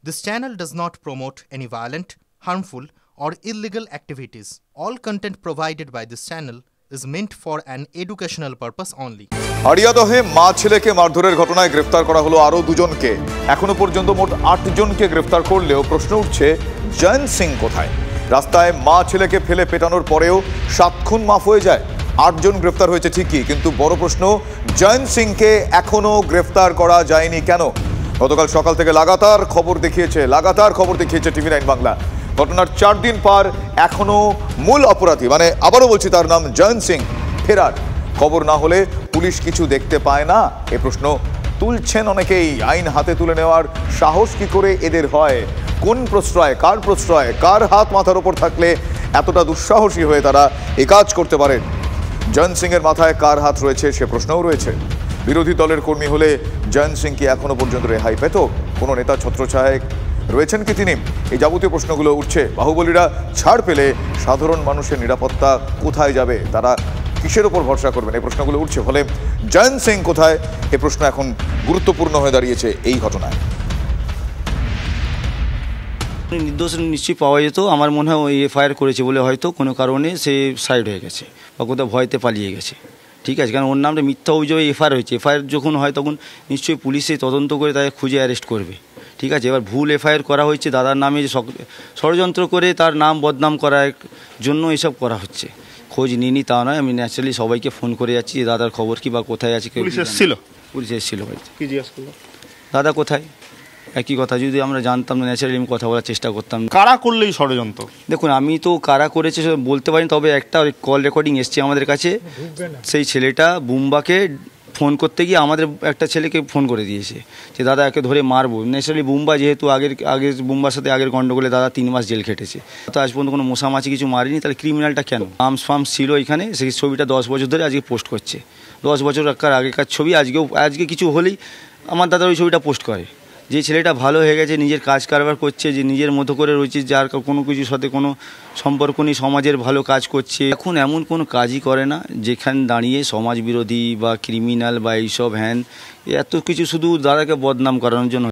This channel does not promote any violent, harmful, or illegal activities. All content provided by this channel is meant for an educational purpose only. হারিয়াদহে মা ছেলেকে মারধরের ঘটনায় গ্রেফতার করা হলো আরও দুজনকে। এখনো পর্যন্ত মোট ৮ জনকে গ্রেফতার করলেও প্রশ্ন উঠছে জয়ন্ত সিং কোথায়? রাস্তায় মা ছেলেকে ফেলে পেটানোর পরেও ৭ খুন মাফ হয়ে যায়। ৮ জন গ্রেফতার হয়েছে ঠিকই, কিন্তু বড় প্রশ্ন জয়ন্ত সিংকে এখনো গ্রেফতার করা যায়নি কেন? গতকাল সকাল থেকে লাগাতার খবর দেখিয়েছে TV9 বাংলা। ঘটনার 4 দিন পর এখনো মূল অপরাধী আবারও বলছি তার নাম জয়ন্ত সিং ফেরার। খবর না হলে পুলিশ কিছু দেখতে পায় না, এ প্রশ্ন তুলছেন অনেকেই। আইন হাতে তুলে নেওয়ার সাহস কি করে এদের হয়? কোন প্রশ্রয়, কার হাত মাথার ওপর থাকলে এতটা দুঃসাহসী হয়ে তারা এ কাজ করতে পারেন? জয়ন্ত সিং এর মাথায় কার হাত রয়েছে সে প্রশ্নও রয়েছে। বিরোধী দলের কর্মী হলে জয়ন্ত সিং কি এখনো পর্যন্ত রেহাই পেত? কোনো নেতা ছত্রছায়ায় রয়েছেন কি তিনি? এই যাবতীয় প্রশ্নগুলো উঠছে। বাহুবলীরা ছাড় পেলে সাধারণ মানুষের নিরাপত্তা কোথায় যাবে? তারা কিসের ওপর ভরসা করবেন? এই প্রশ্নগুলো উঠছে। ফলে জয়ন্ত সিং কোথায়, এ প্রশ্ন এখন গুরুত্বপূর্ণ হয়ে দাঁড়িয়েছে এই ঘটনায়। নির্দোষ নিশ্চয়ই পাওয়া যেত। আমার মনে হয় ওই এফআইআর করেছে বলে হয়তো কোনো কারণে সে সাইড হয়ে গেছে বা কোথাও ভয়তে পালিয়ে গেছে। ঠিক আছে, কারণ ওর নামটা মিথ্যা অভিযোগে এফআইআর হয়েছে। এফআইআর যখন হয় তখন নিশ্চয়ই পুলিশে তদন্ত করে তাকে খুঁজে অ্যারেস্ট করবে। ঠিক আছে, এবার ভুল এফআইআর করা হয়েছে দাদার নামে, ষড়যন্ত্র করে তার নাম বদনাম করার জন্য এসব করা হচ্ছে। খোঁজ নিইনি তা নয়, আমি ন্যাচারালি সবাইকে ফোন করে যাচ্ছি যে দাদার খবর কি বা কোথায় আছে। পুলিশ এসেছিল বাড়িতে। কি জিজ্ঞেস করলো? দাদা কোথায়? একই কথা, যদি আমরা জানতাম না ন্যাচারালি আমি কথা বলার চেষ্টা করতাম। কারা করলেই ষড়যন্ত্র? দেখুন, আমি তো কারা করেছে বলতে পারি, তবে একটা কল রেকর্ডিং এসছে আমাদের কাছে। সেই ছেলেটা বুম্বাকে ফোন করতে গিয়ে আমাদের একটা ছেলেকে ফোন করে দিয়েছে যে দাদা একে ধরে মারবো। ন্যাচারালি বুম্বা যেহেতু আগের বুম্বার সাথে আগের গন্ডগোলে দাদা 3 মাস জেল খেটেছে, তো আজ পর্যন্ত কোনো মশামাছি কিছু মারিনি, তাহলে ক্রিমিনালটা কেন? আর্মস ফার্মস ছিল এখানে, সেই ছবিটা 10 বছর ধরে আজকে পোস্ট করছে। 10 বছর আগেকার ছবি আজকে কিছু হলেই আমার দাদা ওই ছবিটা পোস্ট করে। যে ছেলেটা ভালো হয়ে গেছে, নিজের কাজ কারবার করছে, যে নিজের মতো করে রয়েছে, যার কোনো কিছুর সাথে কোনো সম্পর্ক নেই, সমাজের ভালো কাজ করছে। এখন এমন কোনো কাজই করে না যেখানে দাঁড়িয়ে সমাজ বিরোধী বা ক্রিমিনাল বা এইসব এত কিছু শুধু দাদাকে বদনাম করানোর জন্য